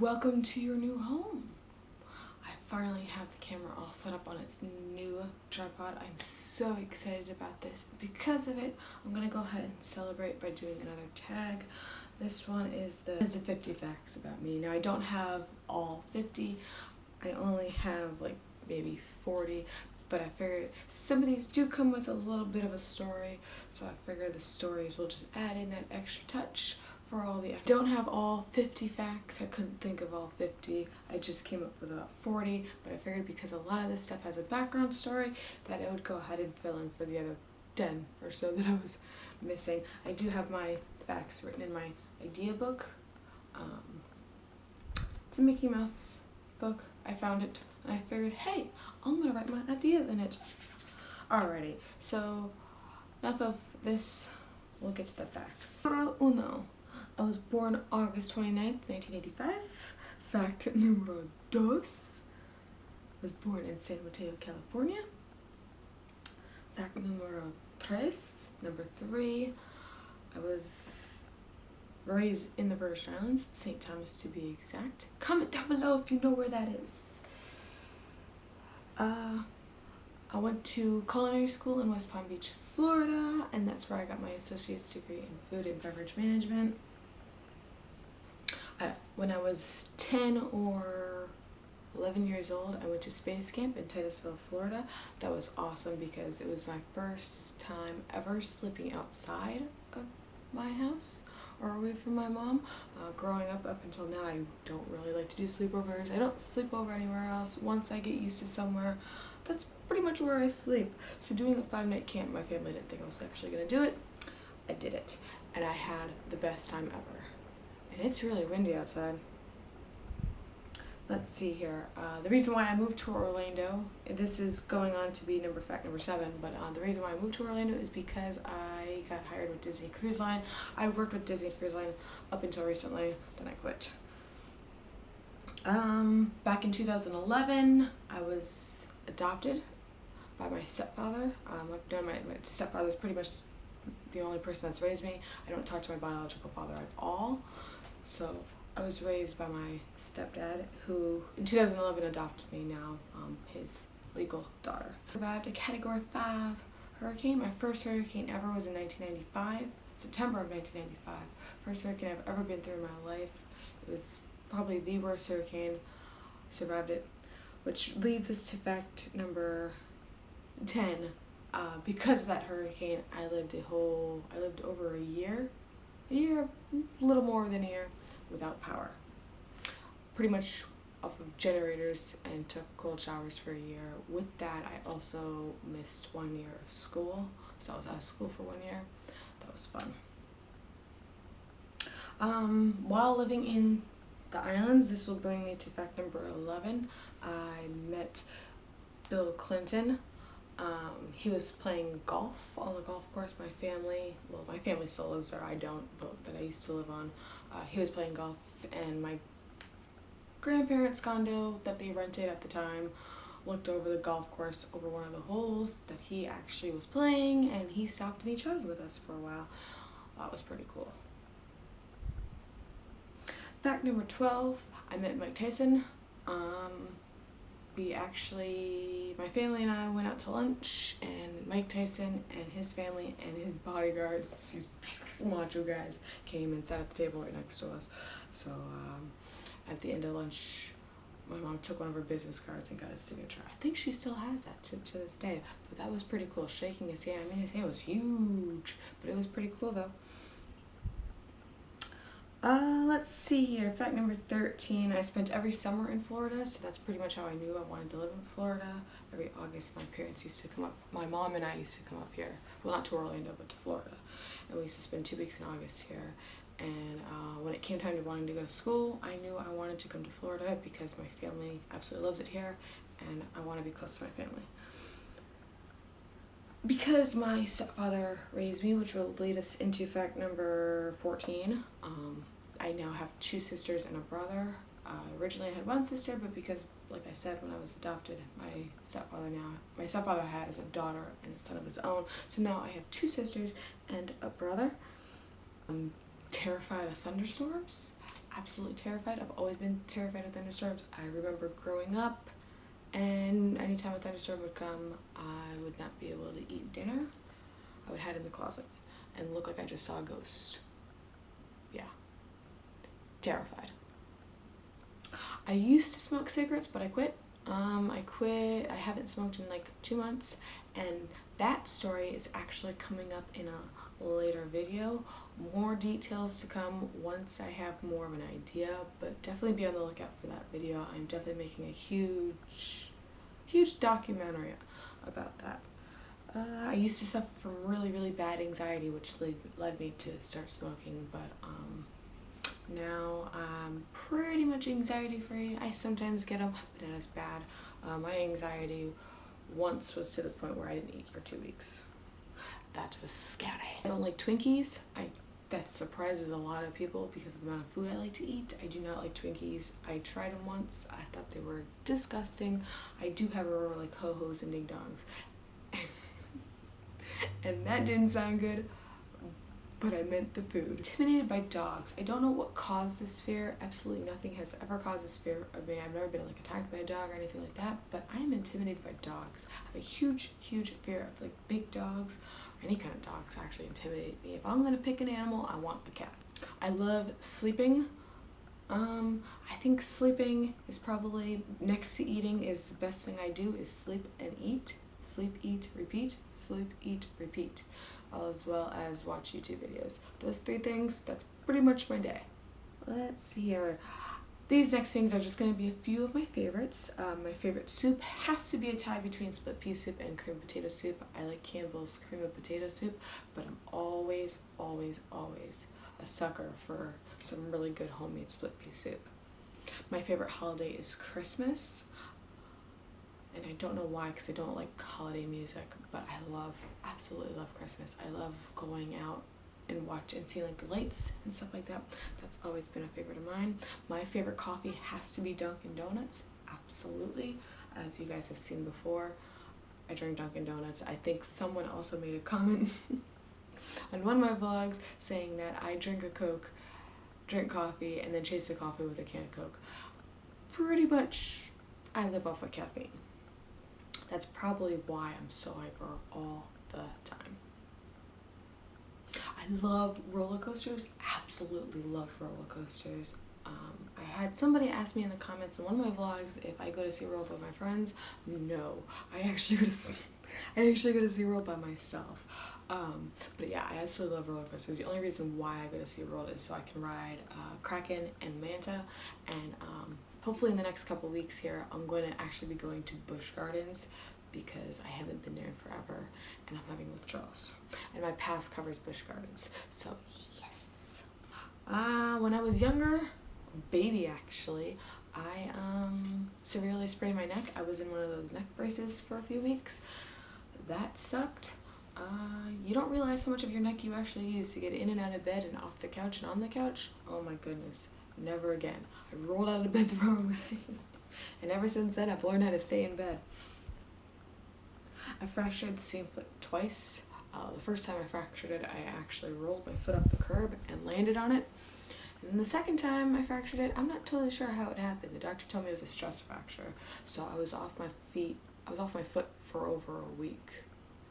Welcome to your new home. I finally have the camera all set up on its new tripod. I'm so excited about this. Because of it, I'm gonna go ahead and celebrate by doing another tag. This one is the 50 facts about me. Now I don't have all 50. I only have like maybe 40, but I figured some of these do come with a little bit of a story, so I figured the stories will just add in that extra touch for all the. I don't have all 50 facts. I couldn't think of all 50. I just came up with about 40, but I figured because a lot of this stuff has a background story that I would go ahead and fill in for the other 10 or so that I was missing. I do have my facts written in my idea book. It's a Mickey Mouse book. I found it and I figured, hey, I'm gonna write my ideas in it. Alrighty, so enough of this, we'll get to the facts. Numero uno. I was born August 29th, 1985. Fact numero dos. I was born in San Mateo, California. Fact numero tres. Number 3. I was raised in the Virgin Islands, St. Thomas to be exact. Comment down below if you know where that is. I went to culinary school in West Palm Beach, Florida, and that's where I got my associate's degree in food and beverage management. When I was 10 or 11 years old, I went to space camp in Titusville, Florida. That was awesome because it was my first time ever sleeping outside of my house or away from my mom. Growing up until now, I don't really like to do sleepovers. I don't sleep over anywhere else. Once I get used to somewhere, that's pretty much where I sleep. So doing a 5-night camp, my family didn't think I was actually going to do it. I did it, and I had the best time ever. And it's really windy outside. Let's see here. The reason why I moved to Orlando, this is going on to be fact number 7, but the reason why I moved to Orlando is because I got hired with Disney Cruise Line. I worked with Disney Cruise Line up until recently, then I quit. Back in 2011, I was adopted by my stepfather. My stepfather is pretty much the only person that's raised me. I don't talk to my biological father at all. So I was raised by my stepdad, who in 2011 adopted me, now his legal daughter. Survived a Category 5 hurricane. My first hurricane ever was in 1995, September of 1995. First hurricane I've ever been through in my life. It was probably the worst hurricane. Survived it, which leads us to fact number 10. Because of that hurricane, I lived over a year, a little more than a year, without power. Pretty much off of generators, and took cold showers for a year. With that, I also missed 1 year of school, so I was out of school for 1 year. That was fun. While living in the islands, this will bring me to fact number 11. I met Bill Clinton. He was playing golf on the golf course. My family still lives there, I don't, but that I used to live on. He was playing golf, and my grandparents' condo that they rented at the time looked over the golf course over one of the holes that he actually was playing, and he stopped and he chatted with us for a while. That was pretty cool. Fact number 12, I met Mike Tyson. My family and I went out to lunch, and Mike Tyson and his family and his bodyguards, these macho guys, came and sat at the table right next to us. So at the end of lunch, my mom took one of her business cards and got his signature. I think she still has that to this day, but that was pretty cool, shaking his hand. I mean, his hand was huge, but it was pretty cool though. Let's see here. Fact number 13. I spent every summer in Florida, so that's pretty much how I knew I wanted to live in Florida. Every August, my parents used to come up. My mom and I used to come up here. Well, not to Orlando, but to Florida. And we used to spend 2 weeks in August here. And when it came time to wanting to go to school, I knew I wanted to come to Florida because my family absolutely loves it here, and I want to be close to my family. Because my stepfather raised me, which will lead us into fact number 14, I now have 2 sisters and a brother. Originally I had 1 sister, but because, like I said, when I was adopted, my stepfather has a daughter and a son of his own, so now I have 2 sisters and a brother. I'm terrified of thunderstorms, absolutely terrified. I've always been terrified of thunderstorms. I remember growing up, and anytime a thunderstorm would come, I would not be able to eat dinner. I would hide in the closet and look like I just saw a ghost. Yeah. Terrified. I used to smoke cigarettes, but I quit. I haven't smoked in like 2 months, and that story is actually coming up in a later video. More details to come once I have more of an idea, but definitely be on the lookout for that video. I'm definitely making a huge documentary about that. I used to suffer from really bad anxiety, which led me to start smoking, but now I'm pretty much anxiety free. I sometimes get them, but not as bad. My anxiety once was to the point where I didn't eat for 2 weeks. That was scary. I don't like Twinkies. That surprises a lot of people because of the amount of food I like to eat. I do not like Twinkies. I tried them once. I thought they were disgusting. I do have a like ho-hos and ding-dongs. And that didn't sound good, but I meant the food. Intimidated by dogs. I don't know what caused this fear. Absolutely nothing has ever caused this fear of me. I've never been like attacked by a dog or anything like that, but I am intimidated by dogs. I have a huge fear of like big dogs, or any kind of dogs actually intimidate me. If I'm gonna pick an animal, I want a cat. I love sleeping. I think sleeping is probably, next to eating, is the best thing I do is sleep and eat. Sleep, eat, repeat. Sleep, eat, repeat. As well as watch YouTube videos. Those 3 things, that's pretty much my day. Let's see here. These next things are just going to be a few of my favorites. My favorite soup has to be a tie between split pea soup and cream potato soup. I like Campbell's cream of potato soup, but I'm always a sucker for some really good homemade split pea soup. My favorite holiday is Christmas. And I don't know why, because I don't like holiday music, but I absolutely love Christmas. I love going out and seeing like the lights and stuff like that. That's always been a favorite of mine. My favorite coffee has to be Dunkin' Donuts, absolutely. As you guys have seen before, I drink Dunkin' Donuts. I think someone also made a comment on one of my vlogs saying that I drink coffee, and then chase the coffee with a can of Coke. Pretty much, I live off of caffeine. That's probably why I'm so hyper all the time. I love roller coasters, absolutely love roller coasters. I had somebody ask me in the comments in one of my vlogs if I go to SeaWorld with my friends. No, I actually go to SeaWorld by myself. But yeah, I absolutely love roller coasters. The only reason why I go to SeaWorld is so I can ride Kraken and Manta, and hopefully in the next couple weeks here, I'm going to actually be going to Busch Gardens because I haven't been there in forever and I'm having withdrawals. And my pass covers Busch Gardens, so yes. When I was younger, baby actually, I severely sprained my neck. I was in one of those neck braces for a few weeks. That sucked. You don't realize how much of your neck you actually use to get in and out of bed and off the couch and on the couch. Oh my goodness. Never again. I rolled out of bed the wrong way. And ever since then, I've learned how to stay in bed. I fractured the same foot twice. The first time I fractured it, I actually rolled my foot off the curb and landed on it. And the second time I fractured it, I'm not totally sure how it happened. The doctor told me it was a stress fracture. So I was off my foot for over a week.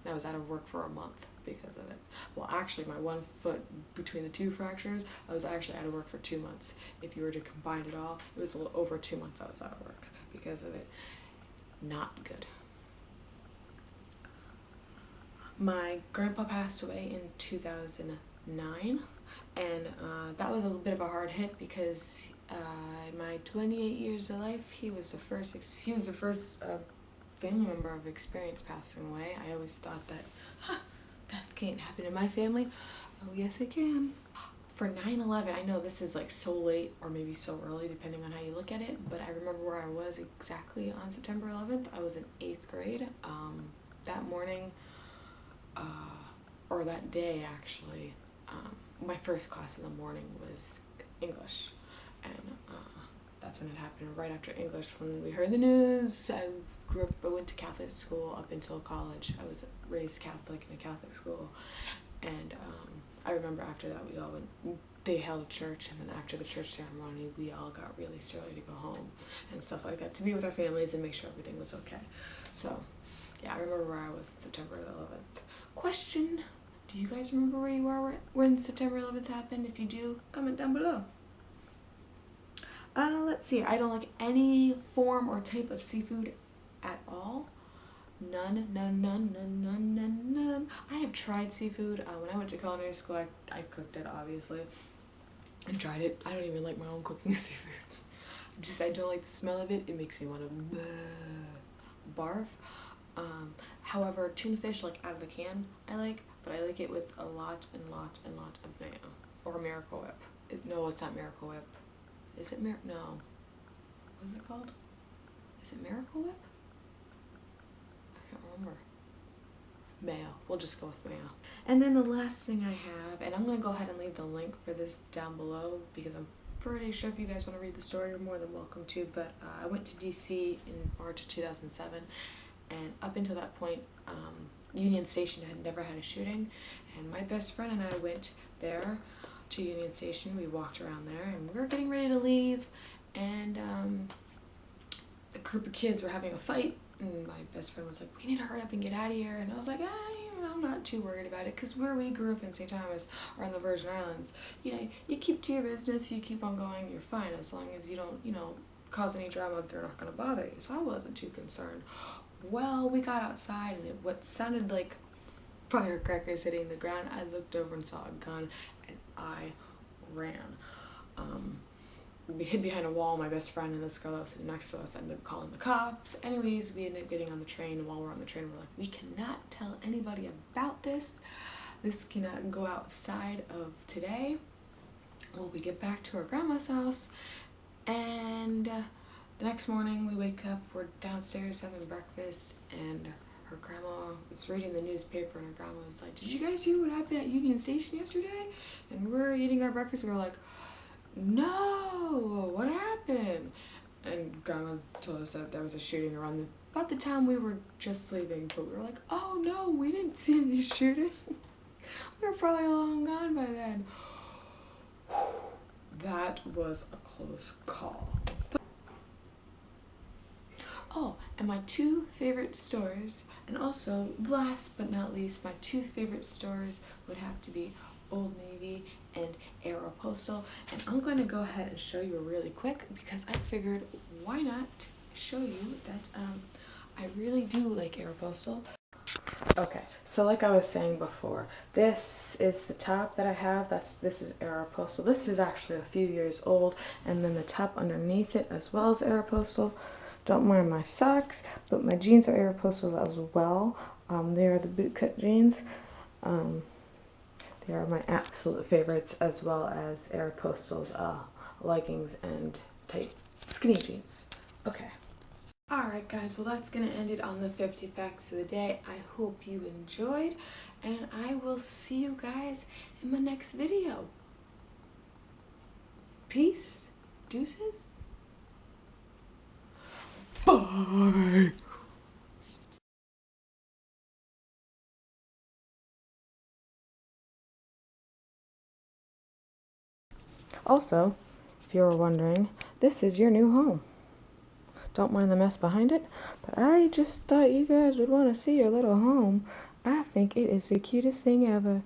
And I was out of work for a month because of it. Well, actually, my one foot between the 2 fractures, I was actually out of work for 2 months. If you were to combine it all, it was a little over 2 months I was out of work because of it. Not good. My grandpa passed away in 2009, and that was a little bit of a hard hit because in my 28 years of life, he was the first family member I've experienced passing away. I always thought that, death can't happen in my family. Oh yes it can. For 9/11, I know this is like so late or maybe so early depending on how you look at it, but I remember where I was exactly on September 11th. I was in 8th grade. That morning, or that day actually, my first class in the morning was English, and that's when it happened. Right after English, when we heard the news, I went to Catholic school up until college. I was raised Catholic in a Catholic school, And I remember after that we all went, they held church, and then after the church ceremony we all got released early to go home and stuff like that, to be with our families and make sure everything was okay. So yeah, I remember where I was on September 11th. Question, do you guys remember where you were when September 11th happened? If you do, comment down below. Let's see, I don't like any form or type of seafood at all. None, none, none, none, none, none, none. I have tried seafood. When I went to culinary school, I cooked it, obviously, and tried it. I don't even like my own cooking of seafood. I don't like the smell of it. It makes me want to barf. However, tuna fish, like out of the can, I like, but I like it with a lot and lot and lot of mayo. Or Miracle Whip. No, it's not Miracle Whip. Is it no. What is it called? Is it Miracle Whip? I can't remember. Mayo. We'll just go with mayo. And then the last thing I have, and I'm going to go ahead and leave the link for this down below because I'm pretty sure if you guys want to read the story, you're more than welcome to, but I went to DC in March of 2007, and up until that point, Union Station had never had a shooting, and my best friend and I went there to Union Station. We walked around there, and we were getting ready to leave, and a group of kids were having a fight, and my best friend was like, we need to hurry up and get out of here, and I was like, I'm not too worried about it, because where we grew up in St. Thomas, or in the Virgin Islands, you know, you keep to your business, you keep on going, you're fine, as long as you don't, you know, cause any drama, they're not going to bother you, so I wasn't too concerned. Well, we got outside, and what sounded like firecrackers hitting the ground, I looked over and saw a gun, and I ran. We hid behind a wall. My best friend and this girl that was sitting next to us ended up calling the cops. Anyways, we ended up getting on the train, and while we're on the train, we're like, we cannot tell anybody about this. This cannot go outside of today. Well, we get back to our grandma's house, and the next morning we wake up, we're downstairs having breakfast, and her grandma was reading the newspaper, and her grandma was like, did you guys hear what happened at Union Station yesterday? And we're eating our breakfast, and we're like, no, what happened? And grandma told us that there was a shooting around about the time we were just leaving, but we were like, oh no, we didn't see any shooting. We were probably long gone by then. That was a close call. Oh, and my two favorite stores, and also last but not least, my two favorite stores would have to be Old Navy and Aeropostale, and I'm going to go ahead and show you really quick because I figured why not show you that I really do like Aeropostale. Okay, so like I was saying before, this is the top that I have. This is Aeropostale. This is actually a few years old, and then the top underneath it as well as Aeropostale. Don't mind my socks, but my jeans are Aeropostale as well. They are the bootcut jeans. They are my absolute favorites, as well as Aeropostale's leggings and tight skinny jeans. Okay. Alright guys, well that's going to end it on the 50 facts of the day. I hope you enjoyed, and I will see you guys in my next video. Peace. Deuces. Bye. Also, if you were wondering, this is your new home. Don't mind the mess behind it, but I just thought you guys would want to see your little home. I think it is the cutest thing ever.